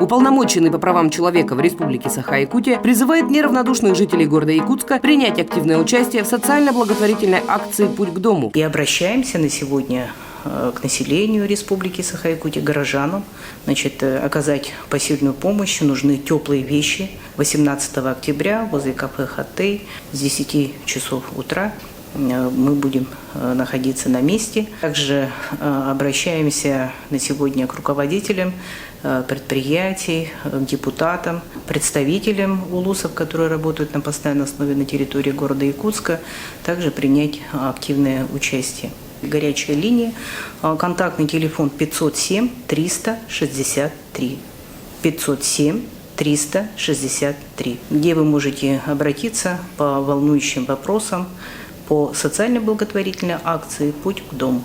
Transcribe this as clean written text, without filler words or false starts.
Уполномоченный по правам человека в Республике Саха-Якутия призывает неравнодушных жителей города Якутска принять активное участие в социально-благотворительной акции «Путь к дому». И обращаемся на сегодня к населению Республики Саха-Якутия, горожанам, оказать посильную помощь. Нужны теплые вещи. 18 октября возле кафе «Хаттей» с 10 часов утра мы будем находиться на месте. Также обращаемся на сегодня к руководителям предприятий, к депутатам, представителям улусов, которые работают на постоянной основе на территории города Якутска, также принять активное участие. Горячая линия, контактный телефон 507-363. 507-363, где вы можете обратиться по волнующим вопросам по социально-благотворительной акции «Путь к дому».